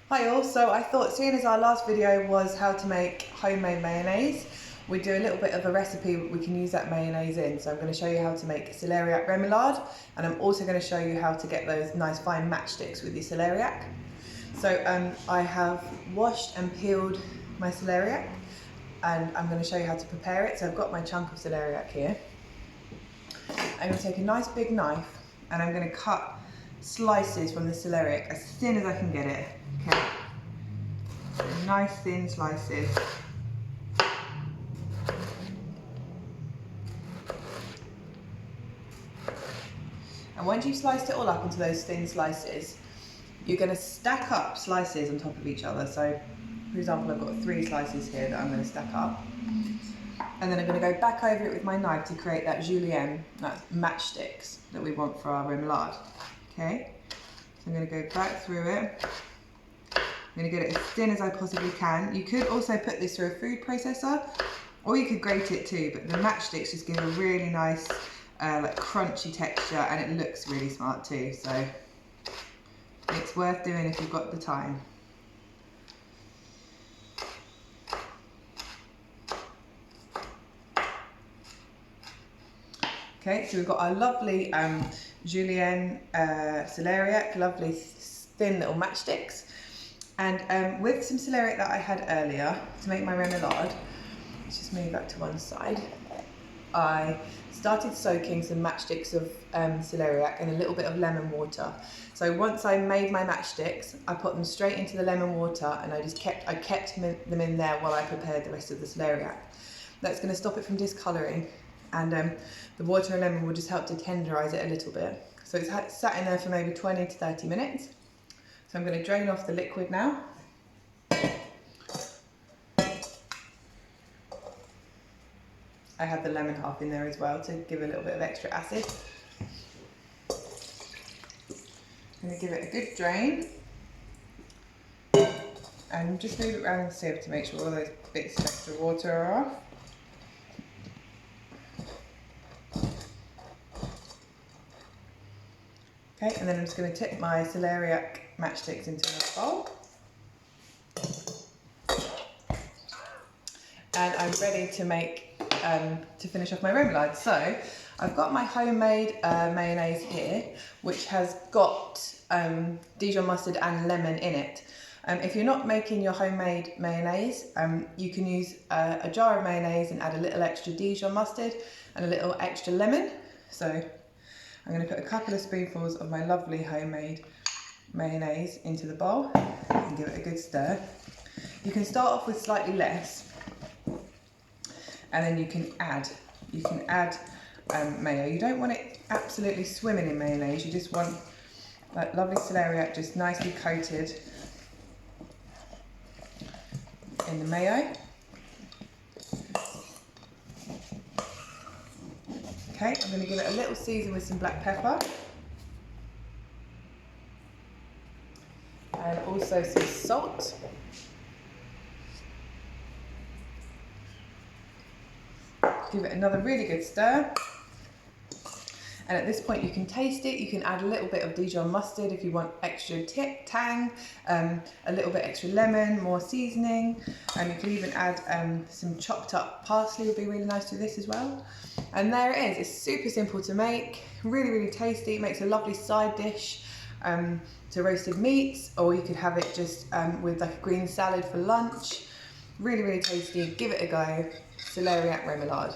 Hi all, so I thought seeing as our last video was how to make homemade mayonnaise, we'd do a little bit of a recipe we can use that mayonnaise in. So I'm going to show you how to make celeriac remoulade, and I'm also going to show you how to get those nice fine matchsticks with your celeriac. So I have washed and peeled my celeriac, and I'm going to show you how to prepare it. So I've got my chunk of celeriac here. I'm going to take a nice big knife and I'm going to cut slices from the celeriac as thin as I can get it. Okay, nice thin slices. And once you've sliced it all up into those thin slices, you're going to stack up slices on top of each other. So, for example, I've got 3 slices here that I'm going to stack up. And then I'm going to go back over it with my knife to create that julienne, that's matchsticks, that we want for our remoulade. Okay, so I'm going to go back through it. I'm going to get it as thin as I possibly can. You could also put this through a food processor, or you could grate it too, but the matchsticks just give a really nice like crunchy texture, and it looks really smart too, so it's worth doing if you've got the time. Okay, so we've got our lovely julienne celeriac, lovely thin little matchsticks. And with some celeriac that I had earlier to make my remoulade, let's just move that to one side, I started soaking some matchsticks of celeriac in a little bit of lemon water. So once I made my matchsticks, I put them straight into the lemon water, and I kept them in there while I prepared the rest of the celeriac. That's going to stop it from discolouring, and the water and lemon will just help to tenderise it a little bit. So it's sat in there for maybe 20 to 30 minutes. So I'm going to drain off the liquid now. I had the lemon half in there as well to give a little bit of extra acid. I'm going to give it a good drain and just move it around the sieve to make sure all those bits of extra water are off. Okay, and then I'm just going to tip my celeriac matchsticks into a bowl. And I'm ready to make, to finish off my remoulade. So I've got my homemade mayonnaise here, which has got Dijon mustard and lemon in it. If you're not making your homemade mayonnaise, you can use a jar of mayonnaise and add a little extra Dijon mustard and a little extra lemon. So I'm going to put a couple of spoonfuls of my lovely homemade mayonnaise into the bowl and give it a good stir. You can start off with slightly less, and then you can add mayo. You don't want it absolutely swimming in mayonnaise, you just want that lovely celeriac just nicely coated in the mayo. Okay, I'm going to give it a little season with some black pepper and also some salt. Give it another really good stir. And at this point you can taste it. You can add a little bit of Dijon mustard if you want extra tang, a little bit extra lemon, more seasoning, and you can even add some chopped up parsley, would be really nice to this as well. And there it is. It's super simple to make, really, really tasty. It makes a lovely side dish to roasted meats, or you could have it just with like a green salad for lunch. Really, really tasty. Give it a go. Celeriac remoulade.